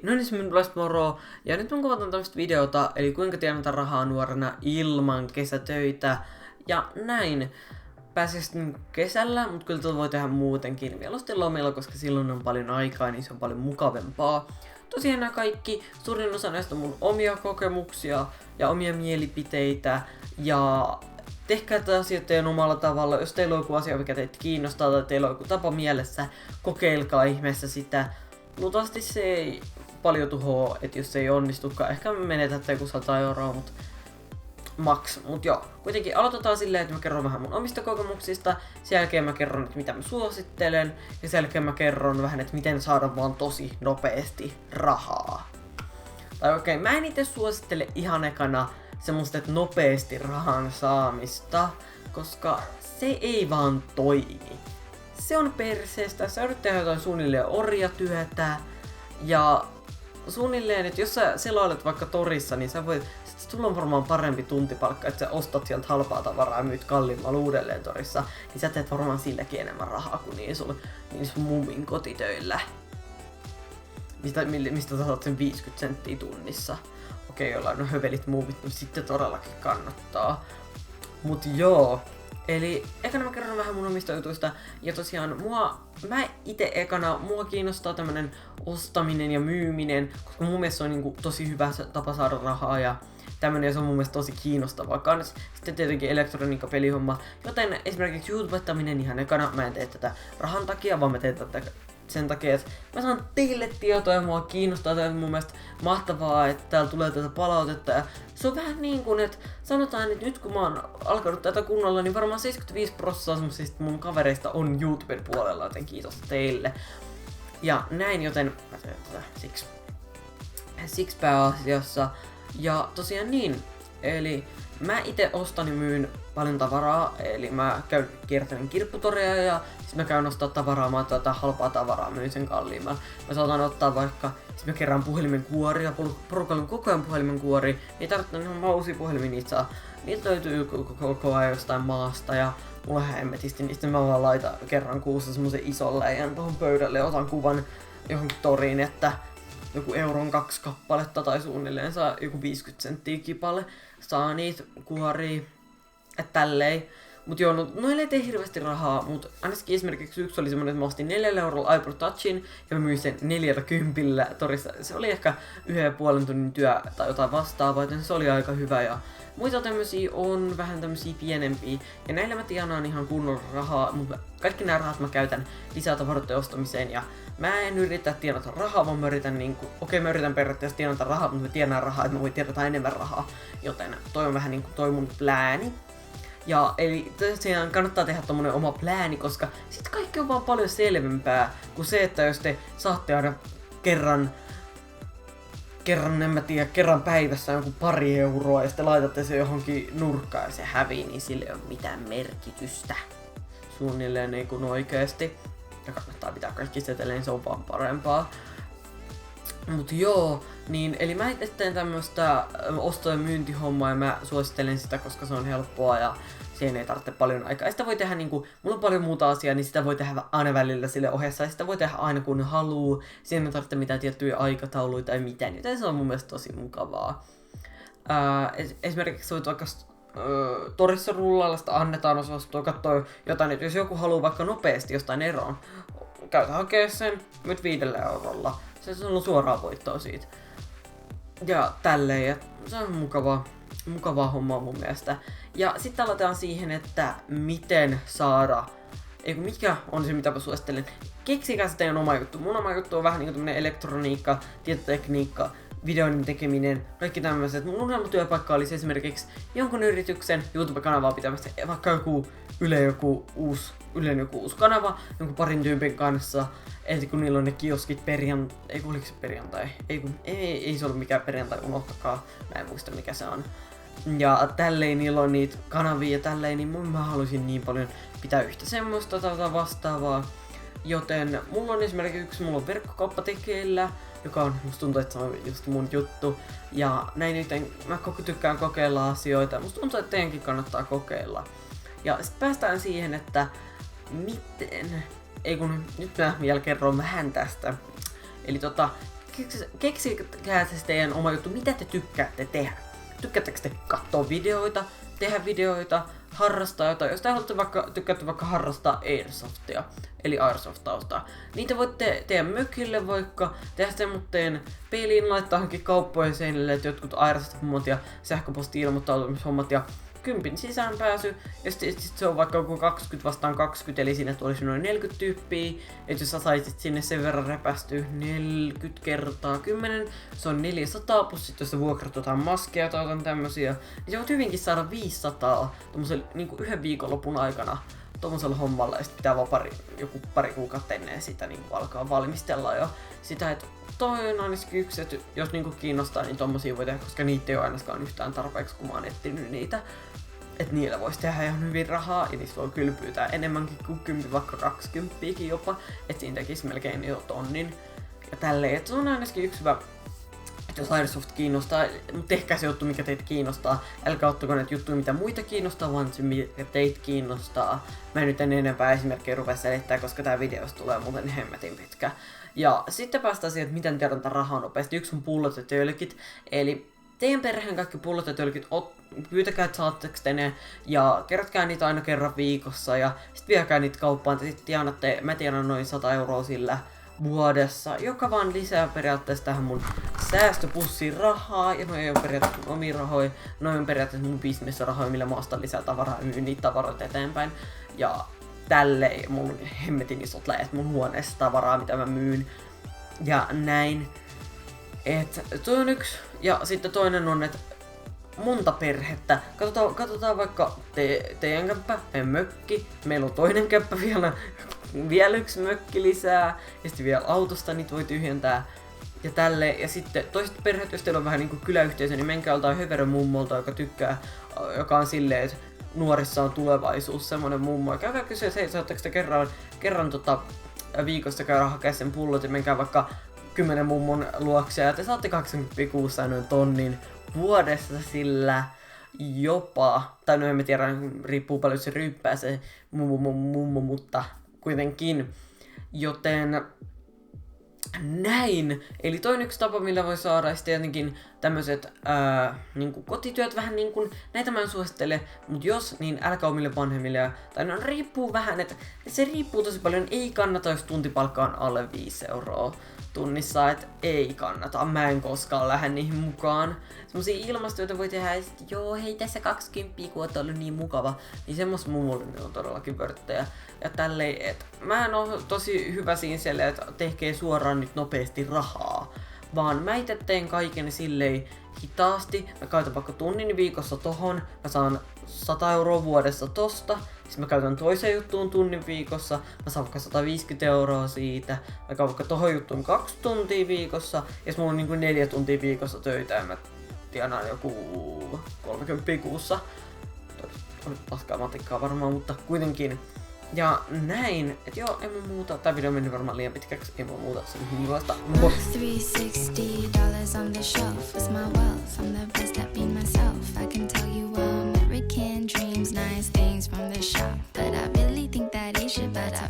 No niin, minun puolesta moro. Ja nyt mä kuvataan tämmöistä videota, eli kuinka tienata rahaa nuorena ilman kesätöitä. Ja näin. Pääsis kesällä, mutta kyllä voi tehdä muutenkin. Mieluusti lomilla, koska silloin on paljon aikaa, niin se on paljon mukavampaa. Tosiaan nämä kaikki, suurin osa näistä on mun omia kokemuksia ja omia mielipiteitä. Ja tehkää tätä asiaa teidän omalla tavalla. Jos teillä on joku asia, mikä teitä kiinnostaa tai teillä on joku tapa mielessä, kokeilkaa ihmeessä sitä. Luultavasti se ei paljon tuhoa, että jos se ei onnistukaan. Ehkä me menetätte joku 100 euroa, mutta maks. Mut joo, kuitenkin aloitetaan silleen, että mä kerron vähän mun omista kokemuksista. Sen jälkeen mä kerron, että mitä mä suosittelen. Ja sen jälkeen mä kerron vähän, että miten saada vaan tosi nopeasti rahaa. Tai okei, mä en itse suosittele ihan ekana semmoista, että nopeasti rahan saamista, koska se ei vaan toimi. Se on perseestä, sä yrität tehdä jotain suunnilleen orjatyötä, ja suunnilleen, että jos sä selailet vaikka torissa, niin sä voit, sulla on varmaan parempi tuntipalkka, että sä ostat sieltä halpaa tavaraa ja myyt kalliimmalla uudelleen torissa, niin sä teet varmaan silläkin enemmän rahaa kuin niin sun mummin kotitöillä. Mistä sä saat sen 50 senttiä tunnissa. Okei, jollain on hövelit muuvit, mutta sitten todellakin kannattaa. Mut joo. Eli ekana mä kerron vähän mun omista jutuista, ja tosiaan mä ite ekana, mua kiinnostaa tämmönen ostaminen ja myyminen, koska mun mielestä se on niinku tosi hyvä tapa saada rahaa ja tämmönen, ja se on mun mielestä tosi kiinnostavaa kans. Sitten tietenkin elektroniikka-pelihomma, joten esimerkiksi YouTubettaminen ihan ekana, mä en tee tätä rahan takia, vaan mä teen tätä sen takia, että mä saan teille tietoa ja mua kiinnostaa, tämä on mun mielestä mahtavaa, että täällä tulee tätä palautetta. Ja se on vähän niin kuin, että sanotaan, että nyt kun mä oon alkanut tätä kunnolla, niin varmaan 75% semmosista mun kavereista on YouTuben puolella, joten kiitos teille. Ja näin, joten mä teen tätä siksi pääasiassa. Ja tosiaan niin, eli mä ite ostan ja myyn paljon tavaraa, eli mä käyn kiertänyt kirpputoria ja sit mä käyn ostaa tavaraa, mä otan halpaa tavaraa, myyn sen kalliimmalla. Mä saatan ottaa vaikka, sit mä kerään puhelimen kuoria, porukalla on koko ajan puhelimen kuori, ei tarvitse ihan uusia puhelimia, niitä löytyy koko ajan jostain maasta ja mulla hemmetisti, niin sitten mä vaan laitan kerran kuussa semmosen ison läjän tohon pöydälle ja otan kuvan johonkin toriin, että joku euron 2 kappaletta tai suunnilleen saa joku 50 senttiä kipalle. Saa niitä kuoria, että tälleen. Mut joo, noille ei tee hirveästi rahaa, mut ainakin esimerkiksi yksi oli semmonen, että mä ostin 4 eurolla iPod Touchin ja mä myin sen 40 torissa. Se oli ehkä 1,5 tunnin työ tai jotain vastaavaa, joten se oli aika hyvä. Ja muita tämmösiä on vähän tämmösiä pienempiä. Ja näillä mä tienaan ihan kunnolla rahaa, mutta kaikki nämä rahat mä käytän lisätavaroiden ostamiseen. Ja mä en yritä tienata rahaa, vaan mä yritän mä yritän periaatteessa tienata rahaa, mutta mä tienaan rahaa, että mä voin tienata enemmän rahaa. Joten toi on vähän niinku toi mun plääni. Ja eli tosiaan kannattaa tehdä tommonen oma plääni, koska sit kaikki on vaan paljon selvempää kuin se, että jos te saatte aina kerran kerran päivässä jonkun 2 euroa ja sitten laitatte se johonkin nurkkaan ja se hävii, niin sille ei ole mitään merkitystä. Suunnilleen ei kun oikeesti. Ja kannattaa pitää kaikki seteleen, se on vaan parempaa. Mut joo, niin eli mä itse teen tämmöstä osto- ja myyntihommaa ja mä suosittelen sitä, koska se on helppoa ja siihen ei tarvitse paljon aikaa. Ja sitä voi tehdä niinku, mulla on paljon muuta asiaa, niin sitä voi tehdä aina välillä sille ohessa ja sitä voi tehdä aina kun haluu. Siihen ei tarvitse mitään tiettyjä aikatauluja tai mitään, joten se on mun mielestä tosi mukavaa. Esimerkiksi voit vaikka torissa rullailla sitä annetaan osastoa, katsoo jotain, että jos joku haluaa vaikka nopeasti jostain eroon, käytä hakea sen, myyt 5 eurolla. Se on suoraan voittoa siitä. Ja tälleen, ja se on mukavaa hommaa mun mielestä. Ja sitten aletaan siihen, että miten saada, mikä on se mitä mä suosittelen. Keksikää se teidän oma juttu. Mun oma juttu on vähän niinku tämmönen elektroniikka, tietotekniikka, videoinnin tekeminen, kaikki tämmöiset. Mun unelmatyöpaikka olisi esimerkiksi jonkun yrityksen YouTube-kanavaa pitämässä, vaikka Ylen joku uusi kanava, jonkun parin tyypin kanssa. Ensin kun niillä on ne kioskit perjantai, ei se ollut mikään perjantai, unohtakaa, mä en muista mikä se on. Ja tälleen niillä on niitä kanavia ja tälleen, niin mä haluaisin niin paljon pitää yhtä semmoista tai vastaavaa. Joten mulla on esimerkiksi mulla on verkkokauppa tekeillä, joka on, musta tuntuu, että se on just mun juttu. Ja näin nyt mä tykkään kokeilla asioita, musta tuntuu, että teidänkin kannattaa kokeilla. Ja sit päästään siihen, että miten, nyt mä vielä kerron vähän tästä. Eli keksikää se teidän oma juttu, mitä te tykkäätte tehdä. Tykkäättekö te katsoa videoita, tehdä videoita, harrastaa jotain. Jos te haluatte tykkäätte vaikka harrastaa Airsoftia, eli Airsoft-taustaa, niitä voitte tehdä mökille vaikka, tehdä semmoitteen peliin, laittaa johonkin kauppojen seinille, että jotkut Airsoft-hommat ja sähköposti-ilmoittautumishommat ja 10 sisäänpääsy, ja sitten se on vaikka 20 vastaan 20, eli siinä tulisi noin 40 tyyppiä, että jos sä saisit sinne sen verran repästyä 40 kertaa 10, se on 400, plus sitten jos sä vuokrat jotain maskeja tai jotain tämmösiä, niin sä voit hyvinkin saada 500 tommosella niinku yhden viikonlopun aikana tommosella hommalla, ja sit pitää vaan joku pari kuukautta ennen sitä niinku alkaa valmistella jo sitä, että toi on ainakin yksi, että jos niinku kiinnostaa, niin tommosia voi tehdä, koska niitä ei ole ainakaan yhtään tarpeeksi, kun mä oon etsinyt niitä. Että niillä voisi tehdä ihan hyvin rahaa, ja niistä voi kyllä pyytää enemmänkin kuin 10 vaikka 20 jopa, että siinä tekisi melkein jo tonnin. Ja tälleen, että se on ainakin yksi hyvä, että jos Airsoft kiinnostaa, mutta tehkää se juttu, mikä teitä kiinnostaa. Älkää ottako näitä juttuja, mitä muita kiinnostaa, vaan se, mikä teitä kiinnostaa. Mä nyt en enempää esimerkkejä rupea selittää, koska tää videosta tulee muuten hemmetin pitkä. Ja sitten päästään siihen, että miten tiedontaa rahaa nopeasti. Yksi on pullot ja tölkit, eli teidän perheen kaikki pullot ja tölkit, pyytäkää, että saatteko te ne, ja kerätkää niitä aina kerran viikossa, ja sit viekää niitä kauppaan, te sitten mä tienaan noin 100 € sillä vuodessa, joka vaan lisää periaatteessa tähän mun säästöpussiin rahaa, ja noin ei ole periaatteessa mun omia rahoja, noin on periaatteessa mun bisnesrahoja, millä mä ostan lisää tavaraa ja myyn niitä tavaroita eteenpäin, ja tälleen mulla on hemmetin isot läjät mun huoneessa tavaraa, mitä mä myyn, ja näin. Et toi on yksi, ja sitten toinen on, että monta perhettä. Katsotaan vaikka teidän kämppä, meidän mökki, meillä on toinen kämppä vielä yksi mökki lisää, ja sitten vielä autosta niitä voi tyhjentää. Ja tälleen, ja sitten toiset perheet, jos teillä on vähän niinku kyläyhteisö, niin menkää joltain höverön mummolta, joka on silleen, että nuorissa on tulevaisuus, semmonen mummo. Ja käykää kysyä, että hei, saatteko te kerran viikossa käydä hakea sen pullot, ja menkää vaikka 10 mummon luokse, ja te saatte 80 kuussa noin tonnin vuodessa sillä jopa, tai no en mä tiedä, riippuu paljon se ryyppää se mummo, mutta kuitenkin, joten näin. Eli toinen yksi tapa, millä voi saada sitten jotenkin tämmöiset niinku kotityöt vähän niinku, näitä mä en suosittele, mutta jos, niin älkää omille vanhemmille, tai no riippuu vähän, että se riippuu tosi paljon, ei kannata, jos tuntipalkka on alle 5 € tunnissa, että ei kannata, mä en koskaan lähde niihin mukaan. Semmosia ilmastoita voi tehdä, ja sit, joo hei tässä 20, kun oot ollut niin mukava, niin semmoista mummulle on todellakin vörttejä. Ja tälleen, että mä en oo tosi hyvä siinä siellä, että tehkee suoraan nyt nopeasti rahaa, vaan mä itse teen kaiken silleen hitaasti. Mä käytän vaikka tunnin viikossa tohon, mä saan 100 € vuodessa tosta. Sitten mä käytän toiseen juttuun tunnin viikossa, mä saan vaikka 150 € siitä. Mä käyn vaikka tohon juttuun 2 tuntia viikossa, ja mulla on niinku 4 tuntia viikossa töitä, ja mä tienaan joku 30 kuussa. Paskaa matikkaa varmaan, mutta kuitenkin. Ja näin, et joo, ei mun muuta. Tää video meni varmaan liian pitkäksi, ei mun muuta. Se on hyvästä. $360 on the shelf is my wealth. I'm the best at being myself. I can tell you American dreams, nice things from the shop. But I really think that Asia better.